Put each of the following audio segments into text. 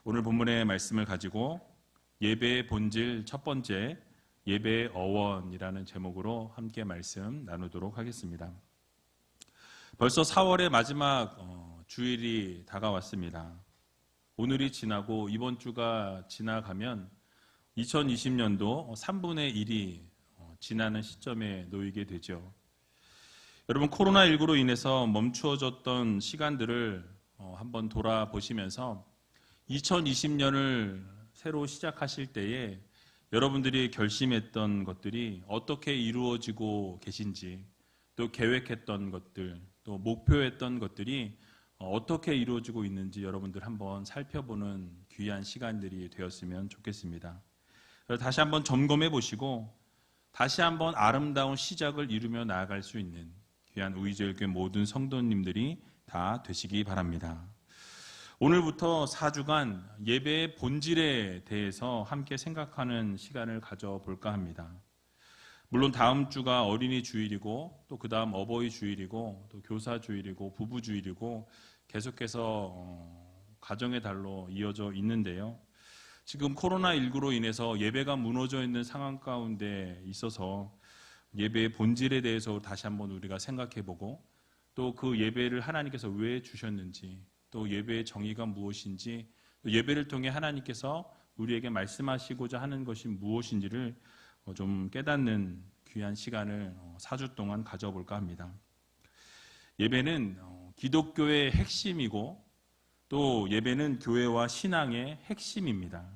오늘 본문의 말씀을 가지고 예배의 본질 첫 번째, 예배의 어원이라는 제목으로 함께 말씀 나누도록 하겠습니다. 벌써 4월의 마지막 주일이 다가왔습니다. 오늘이 지나고 이번 주가 지나가면 2020년도 3분의 1이 지나는 시점에 놓이게 되죠. 여러분, 코로나19로 인해서 멈추어졌던 시간들을 한번 돌아보시면서 2020년을 새로 시작하실 때에 여러분들이 결심했던 것들이 어떻게 이루어지고 계신지, 또 계획했던 것들, 또 목표했던 것들이 어떻게 이루어지고 있는지 여러분들 한번 살펴보는 귀한 시간들이 되었으면 좋겠습니다. 다시 한번 점검해 보시고 다시 한번 아름다운 시작을 이루며 나아갈 수 있는 귀한 우리제일교회 모든 성도님들이 다 되시기 바랍니다. 오늘부터 4주간 예배의 본질에 대해서 함께 생각하는 시간을 가져볼까 합니다. 물론 다음 주가 어린이 주일이고 또 그 다음 어버이 주일이고 또 교사 주일이고 부부 주일이고 계속해서 가정의 달로 이어져 있는데요. 지금 코로나19로 인해서 예배가 무너져 있는 상황 가운데 있어서 예배의 본질에 대해서 다시 한번 우리가 생각해보고 또 그 예배를 하나님께서 왜 주셨는지, 또 예배의 정의가 무엇인지, 또 예배를 통해 하나님께서 우리에게 말씀하시고자 하는 것이 무엇인지를 좀 깨닫는 귀한 시간을 4주 동안 가져볼까 합니다. 예배는 기독교의 핵심이고 또 예배는 교회와 신앙의 핵심입니다.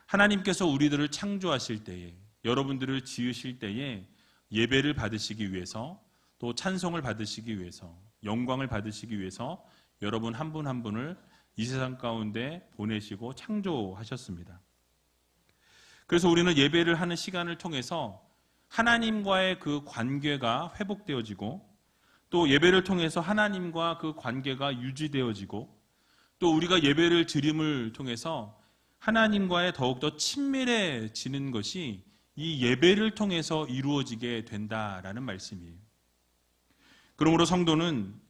하나님께서 우리들을 창조하실 때에, 여러분들을 지으실 때에 예배를 받으시기 위해서, 또 찬송을 받으시기 위해서, 영광을 받으시기 위해서 여러분 한 분 한 분을 이 세상 가운데 보내시고 창조하셨습니다. 그래서 우리는 예배를 하는 시간을 통해서 하나님과의 그 관계가 회복되어지고, 또 예배를 통해서 하나님과 그 관계가 유지되어지고, 또 우리가 예배를 드림을 통해서 하나님과의 더욱더 친밀해지는 것이 이 예배를 통해서 이루어지게 된다라는 말씀이에요. 그러므로 성도는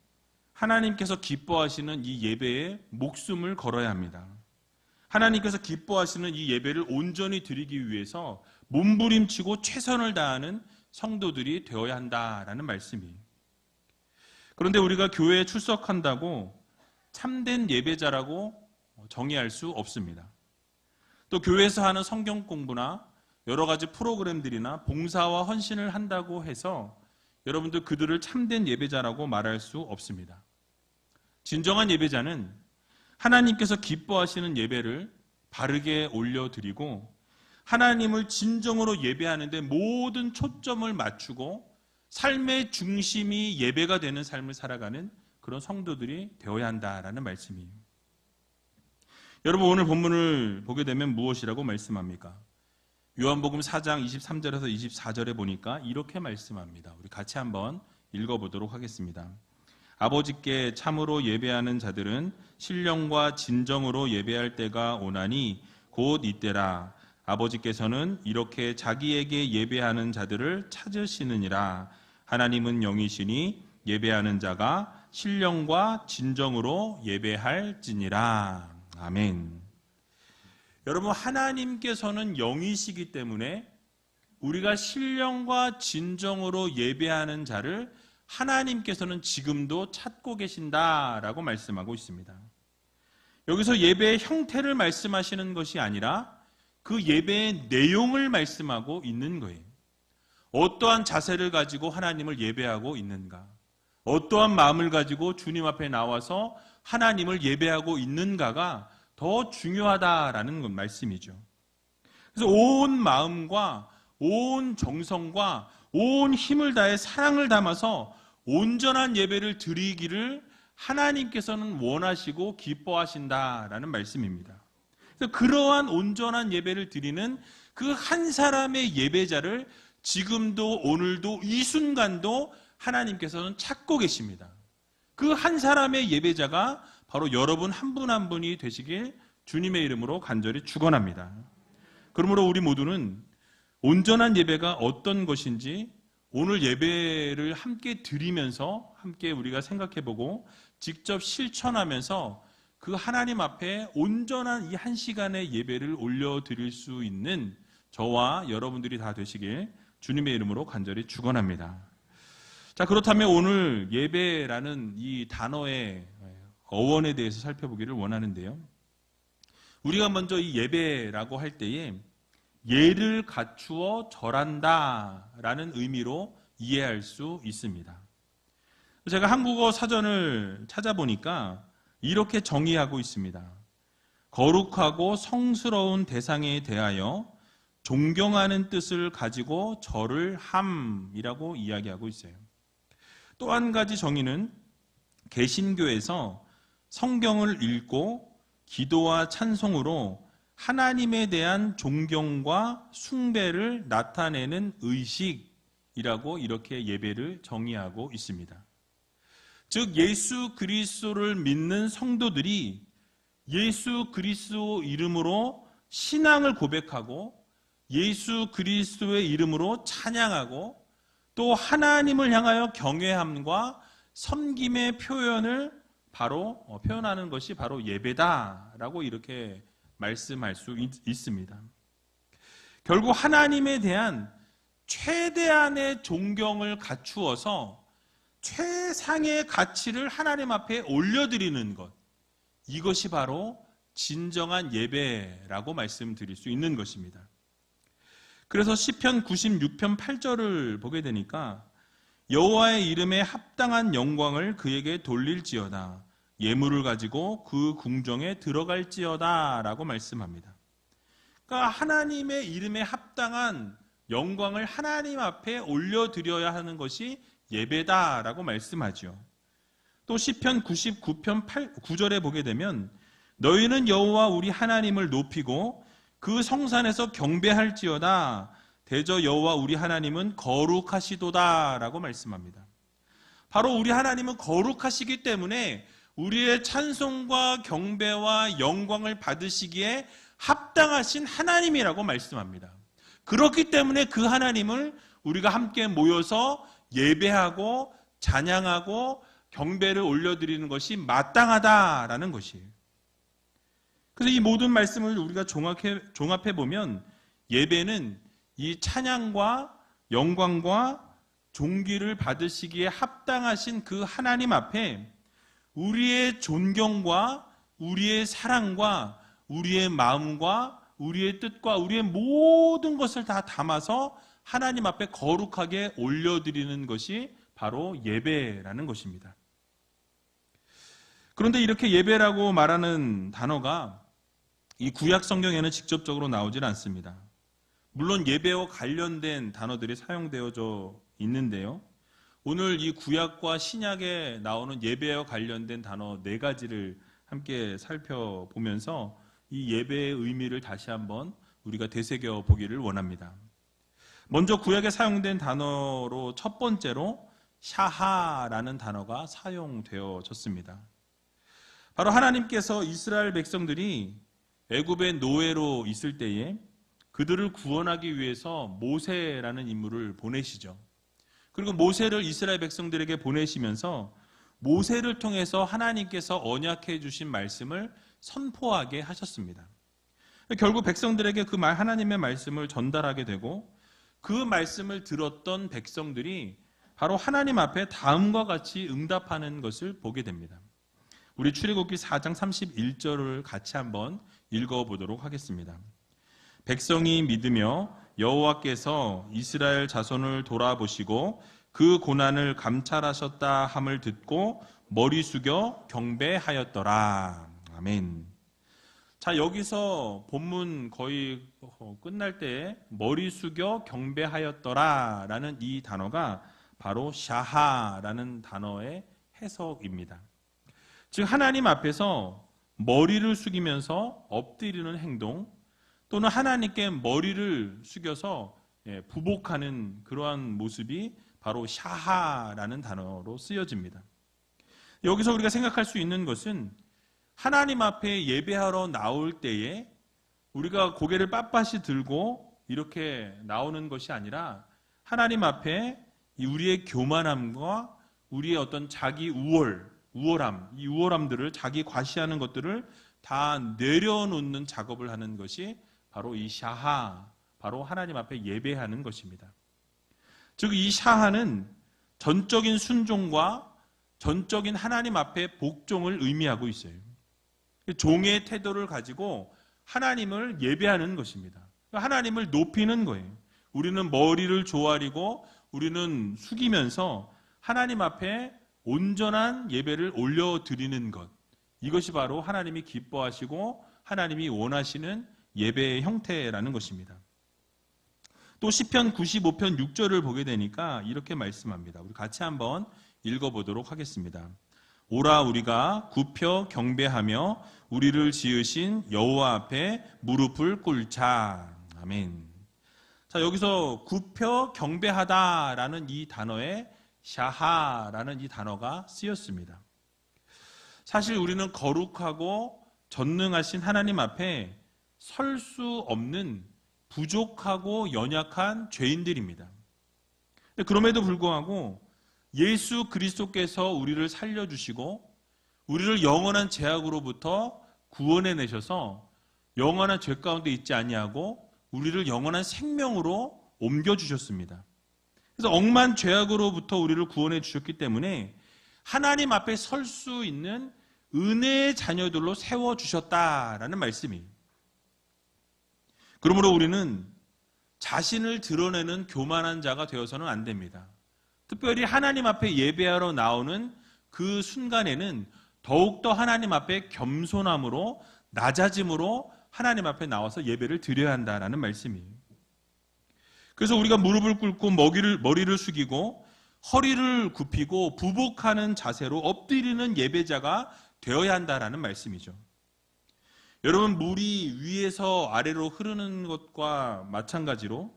하나님께서 기뻐하시는 이 예배에 목숨을 걸어야 합니다. 하나님께서 기뻐하시는 이 예배를 온전히 드리기 위해서 몸부림치고 최선을 다하는 성도들이 되어야 한다라는 말씀이에요. 그런데 우리가 교회에 출석한다고 참된 예배자라고 정의할 수 없습니다. 또 교회에서 하는 성경 공부나 여러 가지 프로그램들이나 봉사와 헌신을 한다고 해서 여러분들 그들을 참된 예배자라고 말할 수 없습니다. 진정한 예배자는 하나님께서 기뻐하시는 예배를 바르게 올려드리고 하나님을 진정으로 예배하는 데 모든 초점을 맞추고 삶의 중심이 예배가 되는 삶을 살아가는 그런 성도들이 되어야 한다라는 말씀이에요. 여러분, 오늘 본문을 보게 되면 무엇이라고 말씀합니까? 요한복음 4장 23절에서 24절에 보니까 이렇게 말씀합니다. 우리 같이 한번 읽어보도록 하겠습니다. 아버지께 참으로 예배하는 자들은 신령과 진정으로 예배할 때가 오나니 곧 이때라. 아버지께서는 이렇게 자기에게 예배하는 자들을 찾으시느니라. 하나님은 영이시니 예배하는 자가 신령과 진정으로 예배할지니라. 아멘. 여러분, 하나님께서는 영이시기 때문에 우리가 신령과 진정으로 예배하는 자를 하나님께서는 지금도 찾고 계신다라고 말씀하고 있습니다. 여기서 예배의 형태를 말씀하시는 것이 아니라 그 예배의 내용을 말씀하고 있는 거예요. 어떠한 자세를 가지고 하나님을 예배하고 있는가, 어떠한 마음을 가지고 주님 앞에 나와서 하나님을 예배하고 있는가가 더 중요하다라는 말씀이죠. 그래서 온 마음과 온 정성과 온 힘을 다해 사랑을 담아서 온전한 예배를 드리기를 하나님께서는 원하시고 기뻐하신다라는 말씀입니다. 그래서 그러한 온전한 예배를 드리는 그 한 사람의 예배자를 지금도 오늘도 이 순간도 하나님께서는 찾고 계십니다. 그 한 사람의 예배자가 바로 여러분 한 분 한 분이 되시길 주님의 이름으로 간절히 축원합니다. 그러므로 우리 모두는 온전한 예배가 어떤 것인지 오늘 예배를 함께 드리면서 함께 우리가 생각해보고 직접 실천하면서 그 하나님 앞에 온전한 이 한 시간의 예배를 올려드릴 수 있는 저와 여러분들이 다 되시길 주님의 이름으로 간절히 축원합니다. 자, 그렇다면 오늘 예배라는 이 단어의 어원에 대해서 살펴보기를 원하는데요. 우리가 먼저 이 예배라고 할 때에 예를 갖추어 절한다라는 의미로 이해할 수 있습니다. 제가 한국어 사전을 찾아보니까 이렇게 정의하고 있습니다. 거룩하고 성스러운 대상에 대하여 존경하는 뜻을 가지고 절을 함이라고 이야기하고 있어요. 또 한 가지 정의는 개신교에서 성경을 읽고 기도와 찬송으로 하나님에 대한 존경과 숭배를 나타내는 의식이라고 이렇게 예배를 정의하고 있습니다. 즉 예수 그리스도를 믿는 성도들이 예수 그리스도 이름으로 신앙을 고백하고 예수 그리스도의 이름으로 찬양하고 또 하나님을 향하여 경외함과 섬김의 표현을 바로 표현하는 것이 바로 예배다라고 이렇게 말씀할 수 있습니다. 결국 하나님에 대한 최대한의 존경을 갖추어서 최상의 가치를 하나님 앞에 올려드리는 것, 이것이 바로 진정한 예배라고 말씀드릴 수 있는 것입니다. 그래서 시편 96편 8절을 보게 되니까 여호와의 이름에 합당한 영광을 그에게 돌릴지어다. 예물을 가지고 그 궁정에 들어갈지어다 라고 말씀합니다. 그러니까 하나님의 이름에 합당한 영광을 하나님 앞에 올려드려야 하는 것이 예배다라고 말씀하죠. 또 시편 99편 9절에 보게 되면 너희는 여호와 우리 하나님을 높이고 그 성산에서 경배할지어다. 대저 여호와 우리 하나님은 거룩하시도다 라고 말씀합니다. 바로 우리 하나님은 거룩하시기 때문에 우리의 찬송과 경배와 영광을 받으시기에 합당하신 하나님이라고 말씀합니다. 그렇기 때문에 그 하나님을 우리가 함께 모여서 예배하고 찬양하고 경배를 올려드리는 것이 마땅하다라는 것이에요. 그래서 이 모든 말씀을 우리가 종합해 보면 예배는 이 찬양과 영광과 존귀를 받으시기에 합당하신 그 하나님 앞에 우리의 존경과 우리의 사랑과 우리의 마음과 우리의 뜻과 우리의 모든 것을 다 담아서 하나님 앞에 거룩하게 올려드리는 것이 바로 예배라는 것입니다. 그런데 이렇게 예배라고 말하는 단어가 이 구약 성경에는 직접적으로 나오질 않습니다. 물론 예배와 관련된 단어들이 사용되어져 있는데요. 오늘 이 구약과 신약에 나오는 예배와 관련된 단어 4가지를 함께 살펴보면서 이 예배의 의미를 다시 한번 우리가 되새겨 보기를 원합니다. 먼저 구약에 사용된 단어로 첫 번째로 샤하라는 단어가 사용되어졌습니다. 바로 하나님께서 이스라엘 백성들이 애굽의 노예로 있을 때에 그들을 구원하기 위해서 모세라는 인물을 보내시죠. 그리고 모세를 이스라엘 백성들에게 보내시면서 모세를 통해서 하나님께서 언약해 주신 말씀을 선포하게 하셨습니다. 결국 백성들에게 그 하나님의 말씀을 전달하게 되고 그 말씀을 들었던 백성들이 바로 하나님 앞에 다음과 같이 응답하는 것을 보게 됩니다. 우리 출애굽기 4장 31절을 같이 한번 읽어보도록 하겠습니다. 백성이 믿으며 여호와께서 이스라엘 자손을 돌아보시고 그 고난을 감찰하셨다 함을 듣고 머리 숙여 경배하였더라. 아멘. 자, 여기서 본문 거의 끝날 때 머리 숙여 경배하였더라 라는 이 단어가 바로 샤하라는 단어의 해석입니다. 즉 하나님 앞에서 머리를 숙이면서 엎드리는 행동 또는 하나님께 머리를 숙여서 부복하는 그러한 모습이 바로 샤하라는 단어로 쓰여집니다. 여기서 우리가 생각할 수 있는 것은 하나님 앞에 예배하러 나올 때에 우리가 고개를 빳빳이 들고 이렇게 나오는 것이 아니라 하나님 앞에 우리의 교만함과 우리의 어떤 자기 우월 우월함, 이 우월함들을 자기 과시하는 것들을 다 내려놓는 작업을 하는 것이 바로 이 샤하, 바로 하나님 앞에 예배하는 것입니다. 즉 이 샤하는 전적인 순종과 전적인 하나님 앞에 복종을 의미하고 있어요. 종의 태도를 가지고 하나님을 예배하는 것입니다. 하나님을 높이는 거예요. 우리는 머리를 조아리고 우리는 숙이면서 하나님 앞에 온전한 예배를 올려드리는 것, 이것이 바로 하나님이 기뻐하시고 하나님이 원하시는 예배의 형태라는 것입니다. 또 시편 95편 6절을 보게 되니까 이렇게 말씀합니다. 우리 같이 한번 읽어보도록 하겠습니다. 오라 우리가 굽혀 경배하며 우리를 지으신 여호와 앞에 무릎을 꿇자. 아멘. 자, 여기서 굽혀 경배하다라는 이 단어에 샤하라는 이 단어가 쓰였습니다. 사실 우리는 거룩하고 전능하신 하나님 앞에 설 수 없는 부족하고 연약한 죄인들입니다. 그럼에도 불구하고 예수 그리스도께서 우리를 살려주시고 우리를 영원한 죄악으로부터 구원해내셔서 영원한 죄 가운데 있지 아니하고 우리를 영원한 생명으로 옮겨주셨습니다. 그래서 억만 죄악으로부터 우리를 구원해 주셨기 때문에 하나님 앞에 설 수 있는 은혜의 자녀들로 세워주셨다라는 말씀이에요. 그러므로 우리는 자신을 드러내는 교만한 자가 되어서는 안 됩니다. 특별히 하나님 앞에 예배하러 나오는 그 순간에는 더욱더 하나님 앞에 겸손함으로 낮아짐으로 하나님 앞에 나와서 예배를 드려야 한다라는 말씀이에요. 그래서 우리가 무릎을 꿇고 머리를 숙이고 허리를 굽히고 부복하는 자세로 엎드리는 예배자가 되어야 한다라는 말씀이죠. 여러분, 물이 위에서 아래로 흐르는 것과 마찬가지로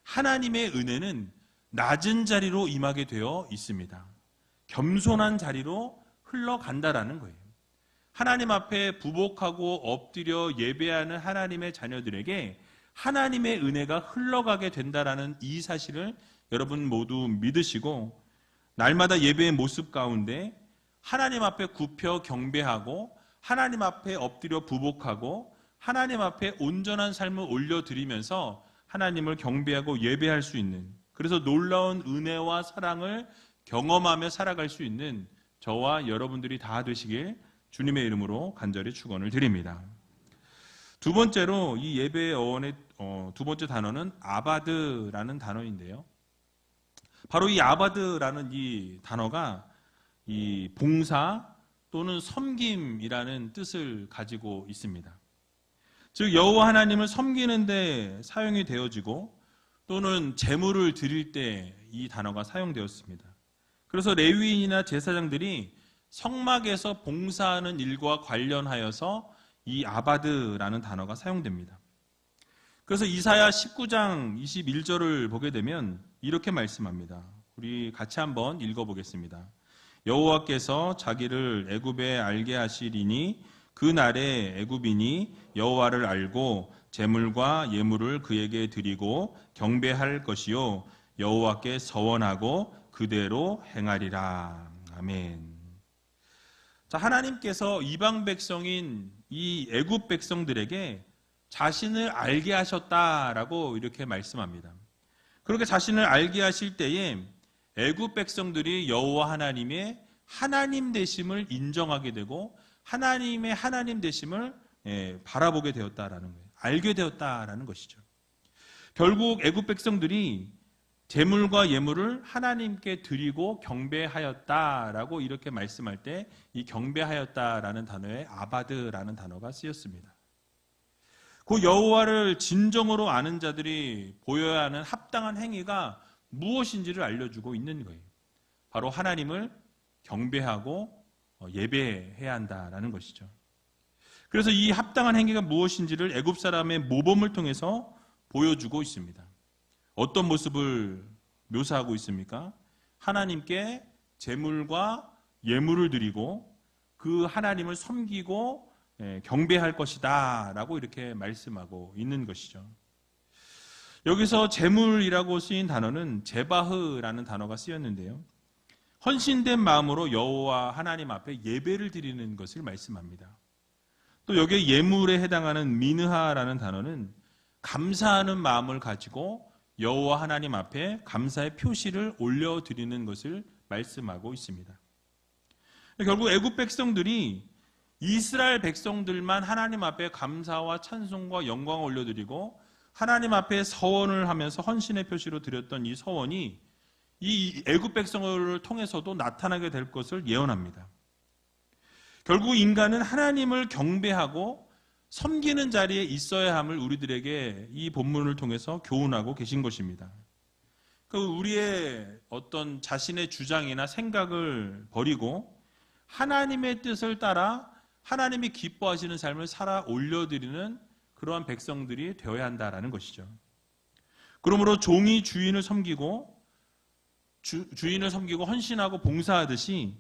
하나님의 은혜는 낮은 자리로 임하게 되어 있습니다. 겸손한 자리로 흘러간다라는 거예요. 하나님 앞에 부복하고 엎드려 예배하는 하나님의 자녀들에게 하나님의 은혜가 흘러가게 된다라는 이 사실을 여러분 모두 믿으시고 날마다 예배의 모습 가운데 하나님 앞에 굽혀 경배하고 하나님 앞에 엎드려 부복하고 하나님 앞에 온전한 삶을 올려드리면서 하나님을 경배하고 예배할 수 있는, 그래서 놀라운 은혜와 사랑을 경험하며 살아갈 수 있는 저와 여러분들이 다 되시길 주님의 이름으로 간절히 축원을 드립니다. 두 번째로 이 예배의 어원의 두 번째 단어는 아바드라는 단어인데요. 바로 이 아바드라는 이 단어가 이 봉사 또는 섬김이라는 뜻을 가지고 있습니다. 즉 여호와 하나님을 섬기는 데 사용이 되어지고 또는 제물을 드릴 때 이 단어가 사용되었습니다. 그래서 레위인이나 제사장들이 성막에서 봉사하는 일과 관련하여서 이 아바드라는 단어가 사용됩니다. 그래서 이사야 19장 21절을 보게 되면 이렇게 말씀합니다. 우리 같이 한번 읽어보겠습니다. 여호와께서 자기를 애굽에 알게 하시리니 그 날에 애굽인이 여호와를 알고 제물과 예물을 그에게 드리고 경배할 것이요 여호와께 서원하고 그대로 행하리라. 아멘. 자, 하나님께서 이방 백성인 이 애굽 백성들에게 자신을 알게 하셨다라고 이렇게 말씀합니다. 그렇게 자신을 알게 하실 때에 애굽 백성들이 여호와 하나님의 하나님 되심을 인정하게 되고 하나님의 하나님 되심을 바라보게 되었다라는 거예요. 알게 되었다라는 것이죠. 결국 애굽 백성들이 제물과 예물을 하나님께 드리고 경배하였다라고 이렇게 말씀할 때 이 경배하였다라는 단어에 아바드라는 단어가 쓰였습니다. 그 여호와를 진정으로 아는 자들이 보여야 하는 합당한 행위가 무엇인지를 알려주고 있는 거예요. 바로 하나님을 경배하고 예배해야 한다라는 것이죠. 그래서 이 합당한 행위가 무엇인지를 애굽 사람의 모범을 통해서 보여주고 있습니다. 어떤 모습을 묘사하고 있습니까? 하나님께 제물과 예물을 드리고 그 하나님을 섬기고 경배할 것이다 라고 이렇게 말씀하고 있는 것이죠. 여기서 제물이라고 쓰인 단어는 제바흐라는 단어가 쓰였는데요. 헌신된 마음으로 여호와 하나님 앞에 예배를 드리는 것을 말씀합니다. 또 여기에 예물에 해당하는 미느하라는 단어는 감사하는 마음을 가지고 여호와 하나님 앞에 감사의 표시를 올려드리는 것을 말씀하고 있습니다. 결국 애굽 백성들이 이스라엘 백성들만 하나님 앞에 감사와 찬송과 영광을 올려드리고 하나님 앞에 서원을 하면서 헌신의 표시로 드렸던 이 서원이 이 애굽 백성을 통해서도 나타나게 될 것을 예언합니다. 결국 인간은 하나님을 경배하고 섬기는 자리에 있어야 함을 우리들에게 이 본문을 통해서 교훈하고 계신 것입니다. 우리의 어떤 자신의 주장이나 생각을 버리고 하나님의 뜻을 따라 하나님이 기뻐하시는 삶을 살아 올려드리는 그러한 백성들이 되어야 한다라는 것이죠. 그러므로 종이 주인을 섬기고 헌신하고 봉사하듯이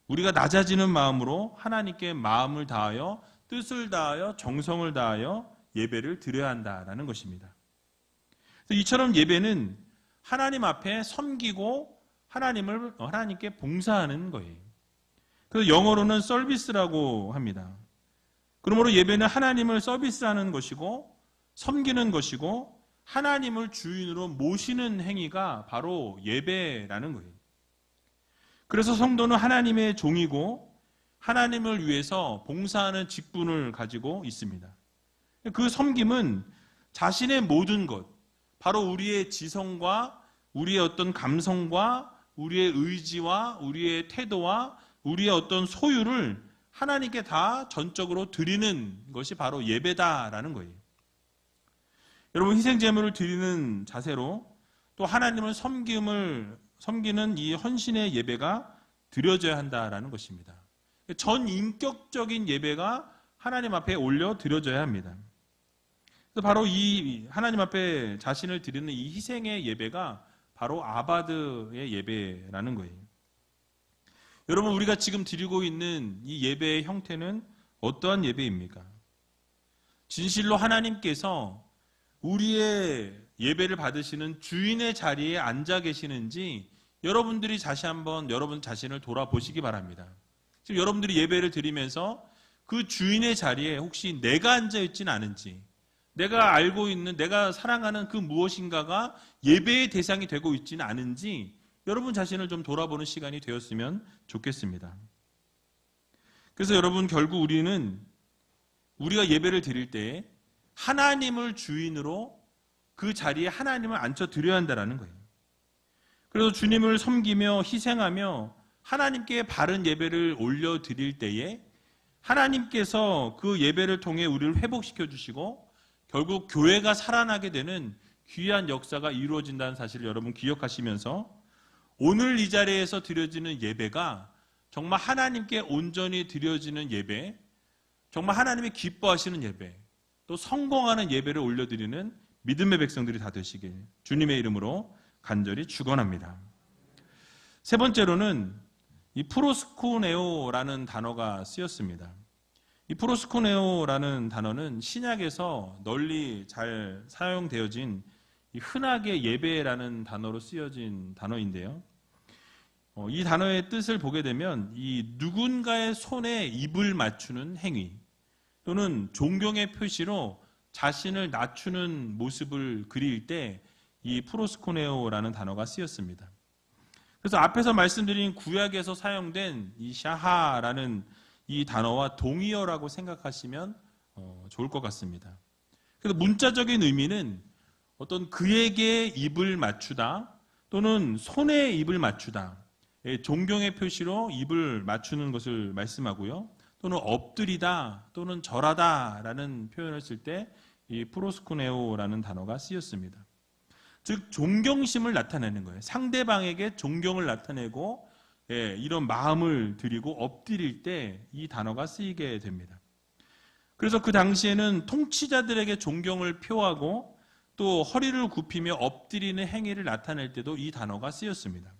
우리가 낮아지는 마음으로 하나님께 마음을 다하여 뜻을 다하여 정성을 다하여 예배를 드려야 한다라는 것입니다. 이처럼 예배는 하나님 앞에 섬기고 하나님께 봉사하는 거예요. 그래서 영어로는 서비스라고 합니다. 그러므로 예배는 하나님을 서비스하는 것이고 섬기는 것이고 하나님을 주인으로 모시는 행위가 바로 예배라는 거예요. 그래서 성도는 하나님의 종이고 하나님을 위해서 봉사하는 직분을 가지고 있습니다. 그 섬김은 자신의 모든 것, 바로 우리의 지성과 우리의 어떤 감성과 우리의 의지와 우리의 태도와 우리의 어떤 소유를 하나님께 다 전적으로 드리는 것이 바로 예배다라는 거예요. 여러분, 희생제물을 드리는 자세로 또 하나님을 섬기는 이 헌신의 예배가 드려져야 한다라는 것입니다. 전 인격적인 예배가 하나님 앞에 올려 드려져야 합니다. 그래서 바로 이 하나님 앞에 자신을 드리는 이 희생의 예배가 바로 아바드의 예배라는 거예요. 여러분, 우리가 지금 드리고 있는 이 예배의 형태는 어떠한 예배입니까? 진실로 하나님께서 우리의 예배를 받으시는 주인의 자리에 앉아 계시는지 여러분들이 다시 한번 여러분 자신을 돌아보시기 바랍니다. 지금 여러분들이 예배를 드리면서 그 주인의 자리에 혹시 내가 앉아 있지는 않은지, 내가 알고 있는, 내가 사랑하는 그 무엇인가가 예배의 대상이 되고 있지는 않은지 여러분 자신을 좀 돌아보는 시간이 되었으면 좋겠습니다. 그래서 여러분, 결국 우리가 예배를 드릴 때 하나님을 주인으로 그 자리에 하나님을 앉혀드려야 한다는 거예요. 그래서 주님을 섬기며 희생하며 하나님께 바른 예배를 올려드릴 때에 하나님께서 그 예배를 통해 우리를 회복시켜 주시고 결국 교회가 살아나게 되는 귀한 역사가 이루어진다는 사실을 여러분 기억하시면서 오늘 이 자리에서 드려지는 예배가 정말 하나님께 온전히 드려지는 예배, 정말 하나님이 기뻐하시는 예배, 또 성공하는 예배를 올려드리는 믿음의 백성들이 다 되시길 주님의 이름으로 간절히 축원합니다. 세 번째로는 이 프로스코네오라는 단어가 쓰였습니다. 이 프로스코네오라는 단어는 신약에서 널리 잘 사용되어진 흔하게 예배라는 단어로 쓰여진 단어인데요. 이 단어의 뜻을 보게 되면 이 누군가의 손에 입을 맞추는 행위 또는 존경의 표시로 자신을 낮추는 모습을 그릴 때 이 프로스코네오라는 단어가 쓰였습니다. 그래서 앞에서 말씀드린 구약에서 사용된 이 샤하라는 이 단어와 동의어라고 생각하시면 좋을 것 같습니다. 그래서 문자적인 의미는 어떤 그에게 입을 맞추다 또는 손에 입을 맞추다, 존경의 표시로 입을 맞추는 것을 말씀하고요. 또는 엎드리다 또는 절하다라는 표현을 쓸 때 이 프로스코네오라는 단어가 쓰였습니다. 즉 존경심을 나타내는 거예요. 상대방에게 존경을 나타내고 이런 마음을 드리고 엎드릴 때 이 단어가 쓰이게 됩니다. 그래서 그 당시에는 통치자들에게 존경을 표하고 또 허리를 굽히며 엎드리는 행위를 나타낼 때도 이 단어가 쓰였습니다.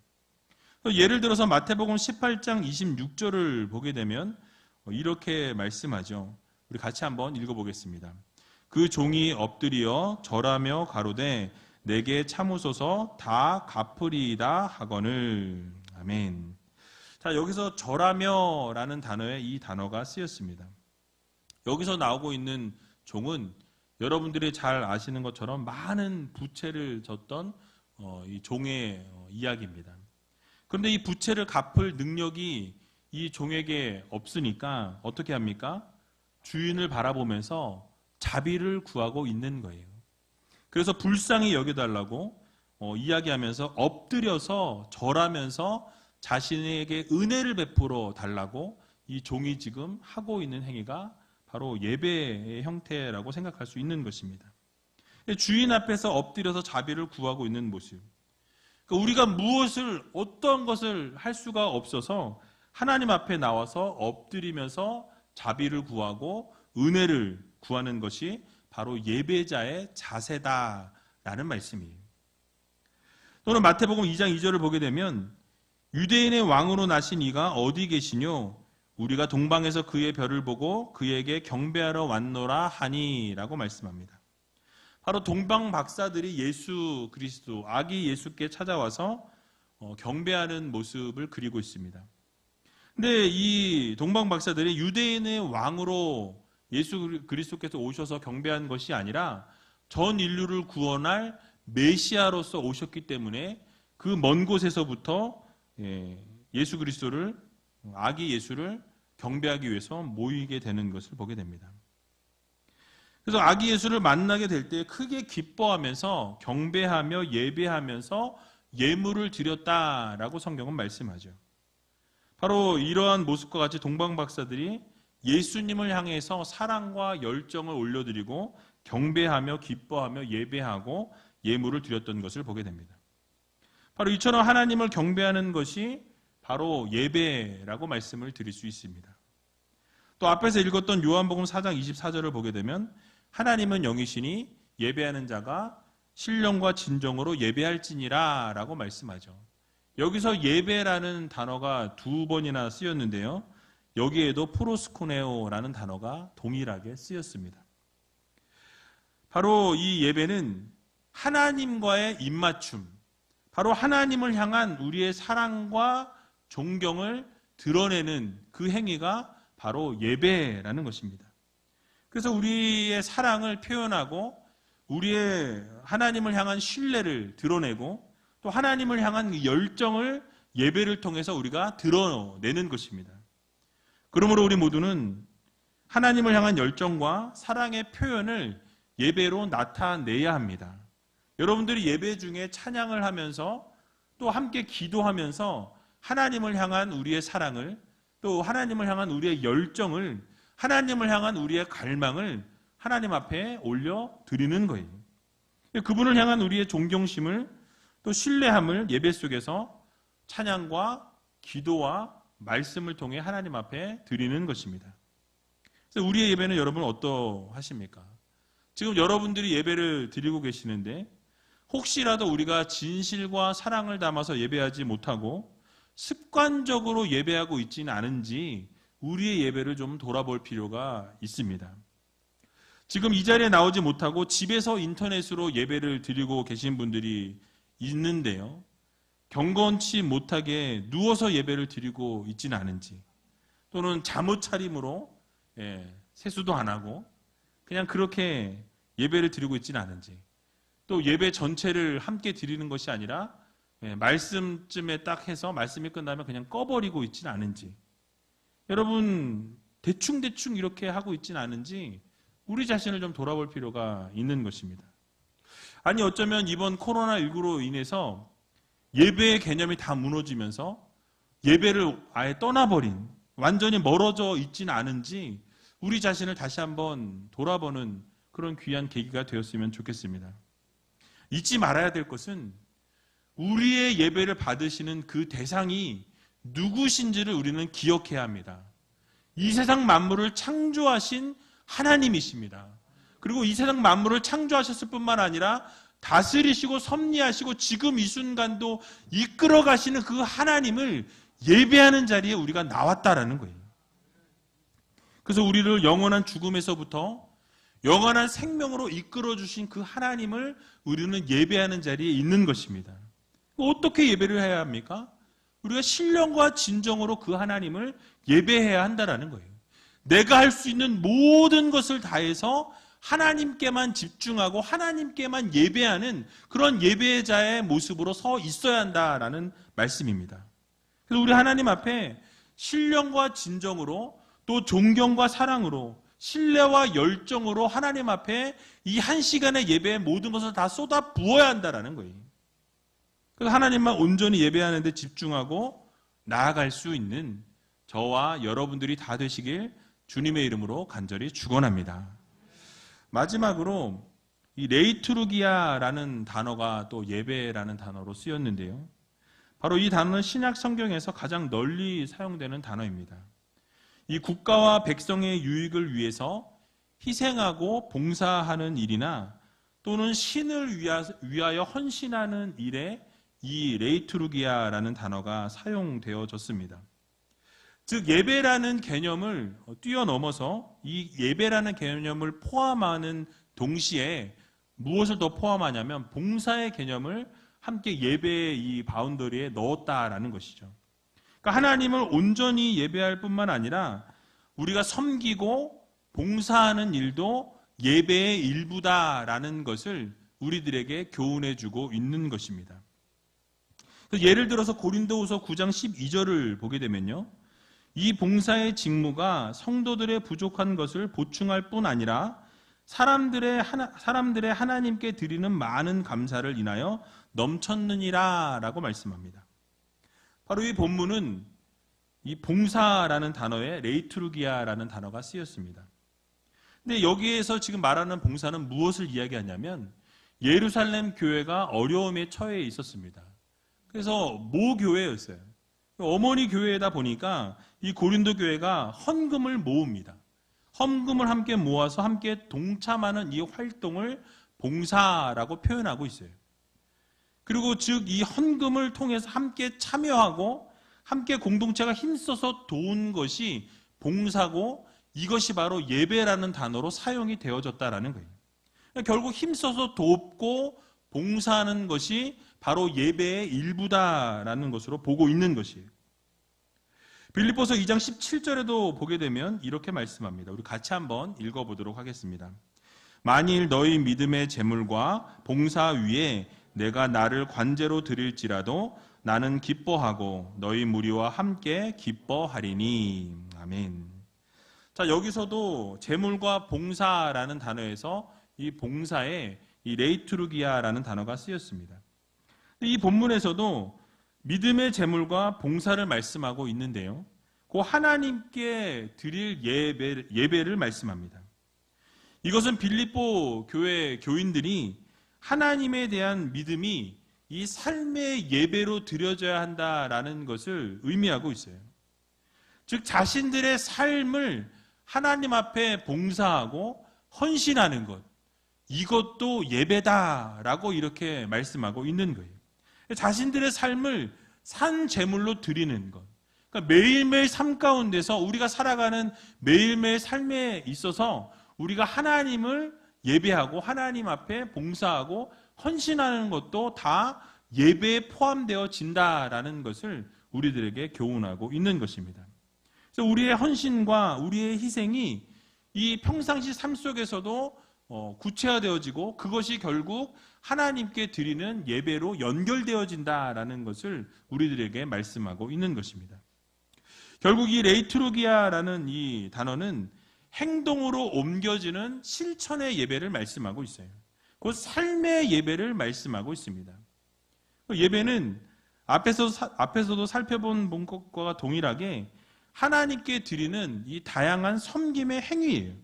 예를 들어서 마태복음 18장 26절을 보게 되면 이렇게 말씀하죠. 우리 같이 한번 읽어보겠습니다. 그 종이 엎드리어 절하며 가로되 내게 참으소서 다 갚으리이다 하거늘. 아멘. 자, 여기서 절하며라는 단어에 이 단어가 쓰였습니다. 여기서 나오고 있는 종은 여러분들이 잘 아시는 것처럼 많은 부채를 졌던 이 종의 이야기입니다. 그런데 이 부채를 갚을 능력이 이 종에게 없으니까 어떻게 합니까? 주인을 바라보면서 자비를 구하고 있는 거예요. 그래서 불쌍히 여겨달라고 이야기하면서 엎드려서 절하면서 자신에게 은혜를 베풀어 달라고 이 종이 지금 하고 있는 행위가 바로 예배의 형태라고 생각할 수 있는 것입니다. 주인 앞에서 엎드려서 자비를 구하고 있는 모습. 우리가 어떤 것을 할 수가 없어서 하나님 앞에 나와서 엎드리면서 자비를 구하고 은혜를 구하는 것이 바로 예배자의 자세다라는 말씀이에요. 또는 마태복음 2장 2절을 보게 되면 유대인의 왕으로 나신 이가 어디 계시뇨? 우리가 동방에서 그의 별을 보고 그에게 경배하러 왔노라 하니라고 말씀합니다. 바로 동방 박사들이 예수 그리스도, 아기 예수께 찾아와서 경배하는 모습을 그리고 있습니다. 근데 이 동방 박사들이 유대인의 왕으로 예수 그리스도께서 오셔서 경배한 것이 아니라 전 인류를 구원할 메시아로서 오셨기 때문에 그 먼 곳에서부터 예수 그리스도를, 아기 예수를 경배하기 위해서 모이게 되는 것을 보게 됩니다. 그래서 아기 예수를 만나게 될 때 크게 기뻐하면서 경배하며 예배하면서 예물을 드렸다라고 성경은 말씀하죠. 바로 이러한 모습과 같이 동방 박사들이 예수님을 향해서 사랑과 열정을 올려드리고 경배하며 기뻐하며 예배하고 예물을 드렸던 것을 보게 됩니다. 바로 이처럼 하나님을 경배하는 것이 바로 예배라고 말씀을 드릴 수 있습니다. 또 앞에서 읽었던 요한복음 4장 24절을 보게 되면 하나님은 영이시니 예배하는 자가 신령과 진정으로 예배할지니라 라고 말씀하죠. 여기서 예배라는 단어가 2번이나 쓰였는데요. 여기에도 프로스코네오라는 단어가 동일하게 쓰였습니다. 바로 이 예배는 하나님과의 입맞춤, 바로 하나님을 향한 우리의 사랑과 존경을 드러내는 그 행위가 바로 예배라는 것입니다. 그래서 우리의 사랑을 표현하고 우리의 하나님을 향한 신뢰를 드러내고 또 하나님을 향한 열정을 예배를 통해서 우리가 드러내는 것입니다. 그러므로 우리 모두는 하나님을 향한 열정과 사랑의 표현을 예배로 나타내야 합니다. 여러분들이 예배 중에 찬양을 하면서 또 함께 기도하면서 하나님을 향한 우리의 사랑을, 또 하나님을 향한 우리의 열정을, 하나님을 향한 우리의 갈망을 하나님 앞에 올려드리는 거예요. 그분을 향한 우리의 존경심을 또 신뢰함을 예배 속에서 찬양과 기도와 말씀을 통해 하나님 앞에 드리는 것입니다. 그래서 우리의 예배는 여러분 어떠하십니까? 지금 여러분들이 예배를 드리고 계시는데 혹시라도 우리가 진실과 사랑을 담아서 예배하지 못하고 습관적으로 예배하고 있지는 않은지 우리의 예배를 좀 돌아볼 필요가 있습니다. 지금 이 자리에 나오지 못하고 집에서 인터넷으로 예배를 드리고 계신 분들이 있는데요. 경건치 못하게 누워서 예배를 드리고 있지는 않은지, 또는 잠옷 차림으로 세수도 안 하고 그냥 그렇게 예배를 드리고 있지는 않은지, 또 예배 전체를 함께 드리는 것이 아니라 말씀쯤에 딱 해서 말씀이 끝나면 그냥 꺼버리고 있지는 않은지, 여러분 대충 이렇게 하고 있지는 않은지 우리 자신을 좀 돌아볼 필요가 있는 것입니다. 아니 어쩌면 이번 코로나19로 인해서 예배의 개념이 다 무너지면서 예배를 아예 떠나버린, 완전히 멀어져 있지는 않은지 우리 자신을 다시 한번 돌아보는 그런 귀한 계기가 되었으면 좋겠습니다. 잊지 말아야 될 것은 우리의 예배를 받으시는 그 대상이 누구신지를 우리는 기억해야 합니다. 이 세상 만물을 창조하신 하나님이십니다. 그리고 이 세상 만물을 창조하셨을 뿐만 아니라 다스리시고 섭리하시고 지금 이 순간도 이끌어 가시는 그 하나님을 예배하는 자리에 우리가 나왔다라는 거예요. 그래서 우리를 영원한 죽음에서부터 영원한 생명으로 이끌어 주신 그 하나님을 우리는 예배하는 자리에 있는 것입니다. 어떻게 예배를 해야 합니까? 우리가 신령과 진정으로 그 하나님을 예배해야 한다라는 거예요. 내가 할 수 있는 모든 것을 다해서 하나님께만 집중하고 하나님께만 예배하는 그런 예배자의 모습으로 서 있어야 한다라는 말씀입니다. 그래서 우리 하나님 앞에 신령과 진정으로 또 존경과 사랑으로 신뢰와 열정으로 하나님 앞에 이 한 시간의 예배의 모든 것을 다 쏟아 부어야 한다라는 거예요. 그래서 하나님만 온전히 예배하는 데 집중하고 나아갈 수 있는 저와 여러분들이 다 되시길 주님의 이름으로 간절히 축원합니다. 마지막으로 이 레이투르기아라는 단어가 또 예배라는 단어로 쓰였는데요. 바로 이 단어는 신약 성경에서 가장 널리 사용되는 단어입니다. 이 국가와 백성의 유익을 위해서 희생하고 봉사하는 일이나 또는 신을 위하여 헌신하는 일에 이 레이투르기아라는 단어가 사용되어졌습니다. 즉 예배라는 개념을 뛰어넘어서 이 예배라는 개념을 포함하는 동시에 무엇을 더 포함하냐면 봉사의 개념을 함께 예배의 이 바운더리에 넣었다라는 것이죠. 그러니까 하나님을 온전히 예배할 뿐만 아니라 우리가 섬기고 봉사하는 일도 예배의 일부다라는 것을 우리들에게 교훈해주고 있는 것입니다. 예를 들어서 고린도후서 9장 12절을 보게 되면요. 이 봉사의 직무가 성도들의 부족한 것을 보충할 뿐 아니라 사람들의 하나님께 드리는 많은 감사를 인하여 넘쳤느니라 라고 말씀합니다. 바로 이 본문은 이 봉사라는 단어에 레이투르기아라는 단어가 쓰였습니다. 근데 여기에서 지금 말하는 봉사는 무엇을 이야기하냐면 예루살렘 교회가 어려움에 처해 있었습니다. 그래서 모교회였어요. 어머니 교회다 보니까 이 고린도 교회가 헌금을 모읍니다. 헌금을 함께 모아서 함께 동참하는 이 활동을 봉사라고 표현하고 있어요. 그리고 즉 이 헌금을 통해서 함께 참여하고 함께 공동체가 힘써서 도운 것이 봉사고 이것이 바로 예배라는 단어로 사용이 되어졌다라는 거예요. 결국 힘써서 돕고 봉사하는 것이 바로 예배의 일부다라는 것으로 보고 있는 것이에요. 빌립보서 2장 17절에도 보게 되면 이렇게 말씀합니다. 우리 같이 한번 읽어보도록 하겠습니다. 만일 너희 믿음의 재물과 봉사 위에 내가 나를 관제로 드릴지라도 나는 기뻐하고 너희 무리와 함께 기뻐하리니. 아멘. 자, 여기서도 재물과 봉사라는 단어에서 이 봉사에 이 레이투르기아라는 단어가 쓰였습니다. 이 본문에서도 믿음의 재물과 봉사를 말씀하고 있는데요. 그 하나님께 드릴 예배를 말씀합니다. 이것은 빌립보 교회 교인들이 하나님에 대한 믿음이 이 삶의 예배로 드려져야 한다라는 것을 의미하고 있어요. 즉 자신들의 삶을 하나님 앞에 봉사하고 헌신하는 것, 이것도 예배다라고 이렇게 말씀하고 있는 거예요. 자신들의 삶을 산 제물로 드리는 것. 그러니까 매일매일 삶 가운데서 우리가 살아가는 매일매일 삶에 있어서 우리가 하나님을 예배하고 하나님 앞에 봉사하고 헌신하는 것도 다 예배에 포함되어진다라는 것을 우리들에게 교훈하고 있는 것입니다. 그래서 우리의 헌신과 우리의 희생이 이 평상시 삶 속에서도 구체화되어지고 그것이 결국 하나님께 드리는 예배로 연결되어진다라는 것을 우리들에게 말씀하고 있는 것입니다. 결국 이 레이투르기아라는 이 단어는 행동으로 옮겨지는 실천의 예배를 말씀하고 있어요. 그 삶의 예배를 말씀하고 있습니다. 예배는 앞에서도 살펴본 것과 동일하게 하나님께 드리는 이 다양한 섬김의 행위예요.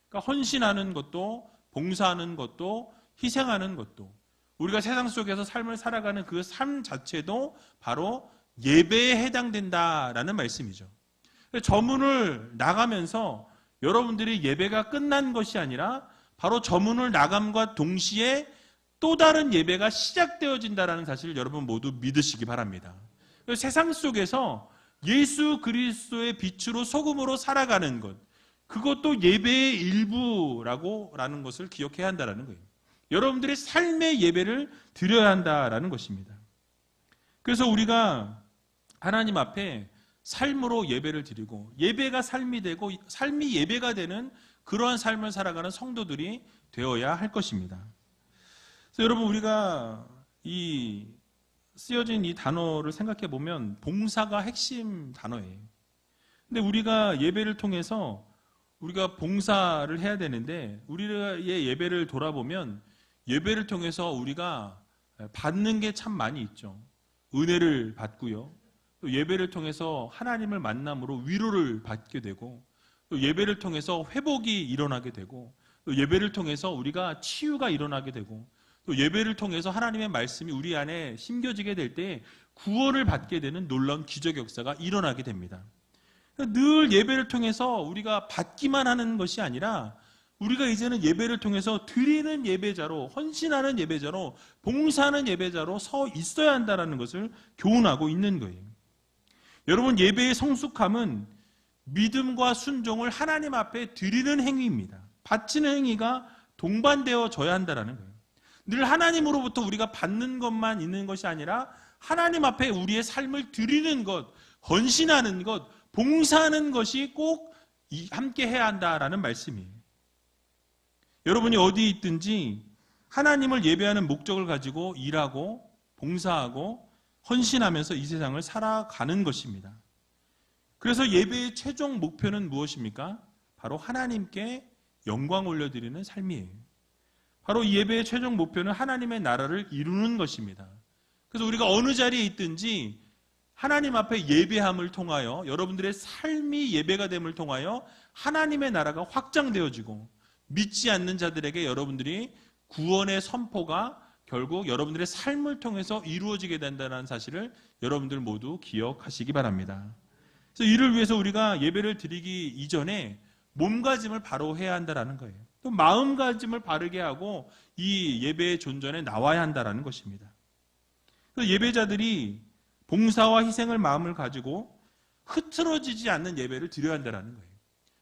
그러니까 헌신하는 것도 봉사하는 것도 희생하는 것도 우리가 세상 속에서 삶을 살아가는 그 삶 자체도 바로 예배에 해당된다라는 말씀이죠. 저문을 나가면서 여러분들이 예배가 끝난 것이 아니라 바로 저문을 나감과 동시에 또 다른 예배가 시작되어진다는 사실을 여러분 모두 믿으시기 바랍니다. 세상 속에서 예수 그리스도의 빛으로 소금으로 살아가는 것, 그것도 예배의 일부라는 것을 기억해야 한다는 거예요. 여러분들의 삶의 예배를 드려야 한다는 것입니다. 그래서 우리가 하나님 앞에 삶으로 예배를 드리고 예배가 삶이 되고 삶이 예배가 되는 그러한 삶을 살아가는 성도들이 되어야 할 것입니다. 그래서 여러분, 우리가 이 쓰여진 이 단어를 생각해 보면 봉사가 핵심 단어예요. 근데 우리가 예배를 통해서 우리가 봉사를 해야 되는데 우리의 예배를 돌아보면 예배를 통해서 우리가 받는 게 참 많이 있죠. 은혜를 받고요. 또 예배를 통해서 하나님을 만남으로 위로를 받게 되고 또 예배를 통해서 회복이 일어나게 되고 또 예배를 통해서 우리가 치유가 일어나게 되고 또 예배를 통해서 하나님의 말씀이 우리 안에 심겨지게 될 때 구원을 받게 되는 놀라운 기적 역사가 일어나게 됩니다. 늘 예배를 통해서 우리가 받기만 하는 것이 아니라 우리가 이제는 예배를 통해서 드리는 예배자로, 헌신하는 예배자로, 봉사하는 예배자로 서 있어야 한다는 것을 교훈하고 있는 거예요. 여러분, 예배의 성숙함은 믿음과 순종을 하나님 앞에 드리는 행위입니다. 바치는 행위가 동반되어져야 한다는 거예요. 늘 하나님으로부터 우리가 받는 것만 있는 것이 아니라 하나님 앞에 우리의 삶을 드리는 것, 헌신하는 것, 봉사하는 것이 꼭 함께 해야 한다라는 말씀이에요. 여러분이 어디 있든지 하나님을 예배하는 목적을 가지고 일하고 봉사하고 헌신하면서 이 세상을 살아가는 것입니다. 그래서 예배의 최종 목표는 무엇입니까? 바로 하나님께 영광 올려드리는 삶이에요. 바로 이 예배의 최종 목표는 하나님의 나라를 이루는 것입니다. 그래서 우리가 어느 자리에 있든지 하나님 앞에 예배함을 통하여 여러분들의 삶이 예배가 됨을 통하여 하나님의 나라가 확장되어지고 믿지 않는 자들에게 여러분들이 구원의 선포가 결국 여러분들의 삶을 통해서 이루어지게 된다는 사실을 여러분들 모두 기억하시기 바랍니다. 그래서 이를 위해서 우리가 예배를 드리기 이전에 몸가짐을 바로 해야 한다는 거예요. 또 마음가짐을 바르게 하고 이 예배의 존전에 나와야 한다는 것입니다. 그래서 예배자들이 봉사와 희생을 마음을 가지고 흐트러지지 않는 예배를 드려야 한다는 거예요.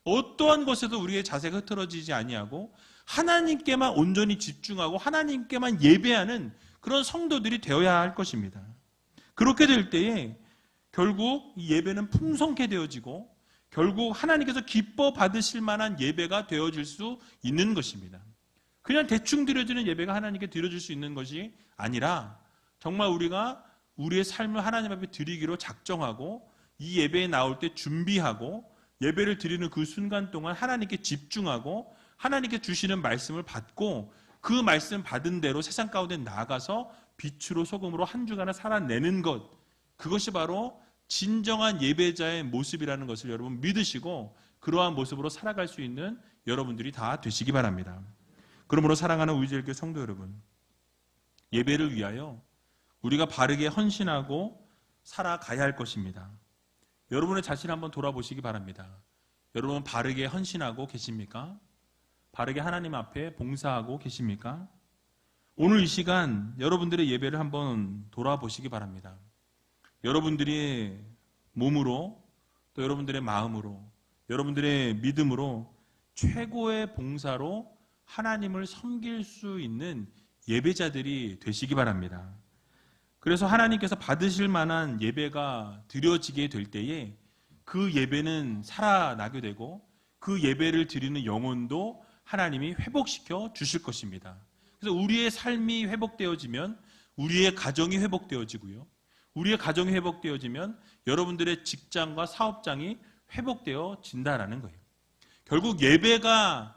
어떠한 것에도 우리의 자세가 흐트러지지 아니하고 하나님께만 온전히 집중하고 하나님께만 예배하는 그런 성도들이 되어야 할 것입니다. 그렇게 될 때에 결국 이 예배는 풍성케 되어지고 결국 하나님께서 기뻐 받으실 만한 예배가 되어질 수 있는 것입니다. 그냥 대충 드려지는 예배가 하나님께 드려질 수 있는 것이 아니라 정말 우리가 우리의 삶을 하나님 앞에 드리기로 작정하고 이 예배에 나올 때 준비하고 예배를 드리는 그 순간 동안 하나님께 집중하고 하나님께 주시는 말씀을 받고 그 말씀 받은 대로 세상 가운데 나아가서 빛으로 소금으로 한 주간을 살아내는 것, 그것이 바로 진정한 예배자의 모습이라는 것을 여러분 믿으시고 그러한 모습으로 살아갈 수 있는 여러분들이 다 되시기 바랍니다. 그러므로 사랑하는 우리제일교회 성도 여러분, 예배를 위하여 우리가 바르게 헌신하고 살아가야 할 것입니다. 여러분의 자신을 한번 돌아보시기 바랍니다. 여러분 바르게 헌신하고 계십니까? 바르게 하나님 앞에 봉사하고 계십니까? 오늘 이 시간 여러분들의 예배를 한번 돌아보시기 바랍니다. 여러분들이 몸으로 또 여러분들의 마음으로 여러분들의 믿음으로 최고의 봉사로 하나님을 섬길 수 있는 예배자들이 되시기 바랍니다. 그래서 하나님께서 받으실 만한 예배가 드려지게 될 때에 그 예배는 살아나게 되고 그 예배를 드리는 영혼도 하나님이 회복시켜 주실 것입니다. 그래서 우리의 삶이 회복되어지면 우리의 가정이 회복되어지고요. 우리의 가정이 회복되어지면 여러분들의 직장과 사업장이 회복되어진다라는 거예요. 결국 예배가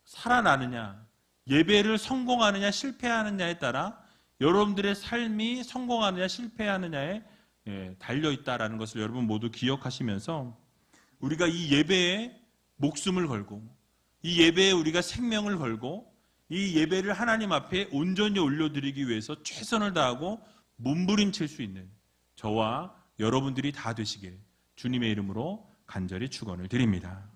살아나느냐, 예배를 성공하느냐 실패하느냐에 따라 여러분들의 삶이 성공하느냐 실패하느냐에 달려있다라는 것을 여러분 모두 기억하시면서 우리가 이 예배에 목숨을 걸고 이 예배에 우리가 생명을 걸고 이 예배를 하나님 앞에 온전히 올려드리기 위해서 최선을 다하고 몸부림칠 수 있는 저와 여러분들이 다 되시길 주님의 이름으로 간절히 축원을 드립니다.